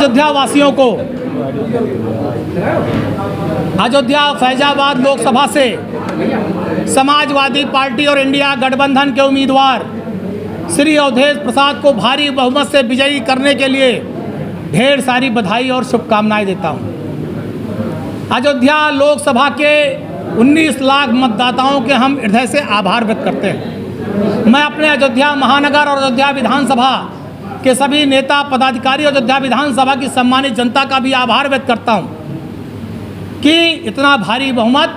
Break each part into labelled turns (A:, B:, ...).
A: अयोध्या वासियों को अयोध्या फैजाबाद लोकसभा से समाजवादी पार्टी और इंडिया गठबंधन के उम्मीदवार श्री अवधेश प्रसाद को भारी बहुमत से विजयी करने के लिए ढेर सारी बधाई और शुभकामनाएं देता हूं। अयोध्या लोकसभा के 19 लाख मतदाताओं के हम हृदय से आभार व्यक्त करते हैं। मैं अपने अयोध्या महानगर और अयोध्या विधानसभा के सभी नेता पदाधिकारी और अयोध्या विधानसभा की सम्मानित जनता का भी आभार व्यक्त करता हूं कि इतना भारी बहुमत,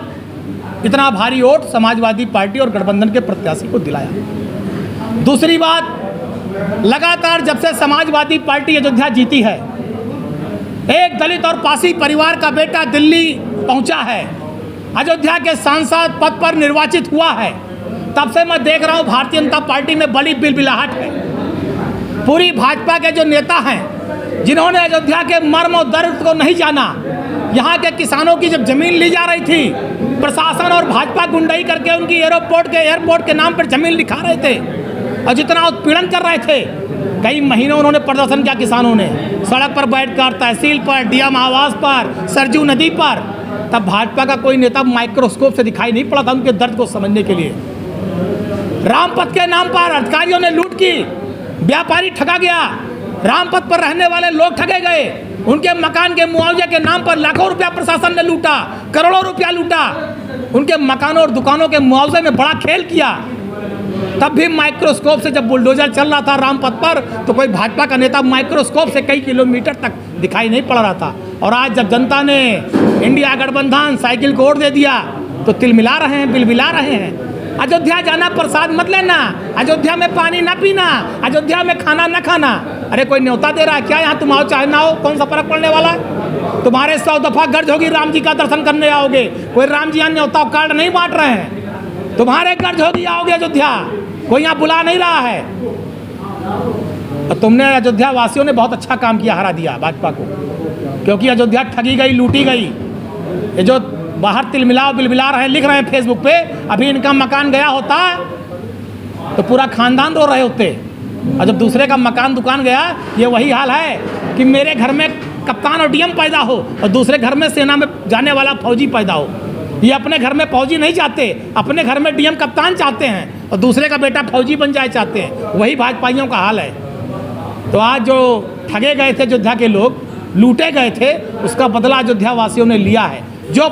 A: इतना भारी वोट समाजवादी पार्टी और गठबंधन के प्रत्याशी को दिलाया। दूसरी बात, लगातार जब से समाजवादी पार्टी अयोध्या जीती है, एक दलित और पासी परिवार का बेटा दिल्ली पहुंचा है, अयोध्या के सांसद पद पर निर्वाचित हुआ है, तब से मैं देख रहा हूं भारतीय जनता पार्टी में बड़ी बिलबिलाहट है। पूरी भाजपा के जो नेता हैं, जिन्होंने अयोध्या के मर्म और दर्द को नहीं जाना, यहाँ के किसानों की जब जमीन ली जा रही थी, प्रशासन और भाजपा गुंडाई करके उनकी एयरपोर्ट के नाम पर जमीन लिखा रहे थे और जितना उत्पीड़न कर रहे थे, कई महीनों उन्होंने प्रदर्शन किया। किसानों ने सड़क पर बैठकर, तहसील पर, डीएम आवास पर, सरजू नदी पर, तब भाजपा का कोई नेता माइक्रोस्कोप से दिखाई नहीं पड़ा था उनके दर्द को समझने के लिए। रामपथ के नाम पर अधिकारियों ने लूट की, व्यापारी ठगा गया, रामपथ पर रहने वाले लोग ठगे गए, उनके मकान के मुआवजे के नाम पर लाखों रुपया प्रशासन ने लूटा, करोड़ों रुपया लूटा, उनके मकानों और दुकानों के मुआवजे में बड़ा खेल किया। तब भी माइक्रोस्कोप से जब बुलडोजर चल रहा था रामपथ पर, तो कोई भाजपा का नेता माइक्रोस्कोप से कई किलोमीटर तक दिखाई नहीं पड़ रहा था। और आज जब जनता ने इंडिया गठबंधन साइकिल को वोट दे दिया, तो तिलमिला रहे हैं, बिलबिला रहे हैं। अयोध्या जाना प्रसाद मत लेना, अयोध्या में पानी ना पीना, अयोध्या में खाना ना खाना। अरे कोई न्योता दे रहा है क्या? यहाँ तुम आओ चाहे ना हो, कौन सा फर्क पड़ने वाला है? तुम्हारे 100 दफा गर्ज होगी राम जी का दर्शन करने आओगे, कोई राम जी यहाँ न्योता कार्ड नहीं बांट रहे हैं। तुम्हारे गर्ज होगी, आओगे अयोध्या, कोई यहाँ बुला नहीं रहा है। और तुमने अयोध्या वासियों ने बहुत अच्छा काम किया, हरा दिया भाजपा को, क्योंकि अयोध्या ठगी गई, लूटी गई। ये जो बाहर तिलमिलाओ बिलबिला रहे हैं, लिख रहे हैं फेसबुक पे, अभी इनका मकान गया होता तो पूरा खानदान रो रहे होते। और जब दूसरे का मकान दुकान गया, ये वही हाल है कि मेरे घर में कप्तान और डीएम पैदा हो और दूसरे घर में सेना में जाने वाला फौजी पैदा हो। ये अपने घर में फौजी नहीं चाहते, अपने घर में डीएम कप्तान चाहते हैं और दूसरे का बेटा फौजी बन जाए चाहते हैं। वही भाजपाइयों का हाल है। तो आज जो ठगे गए थे अयोध्या के लोग, लूटे गए थे, उसका बदला अयोध्या वासियों ने लिया है। जो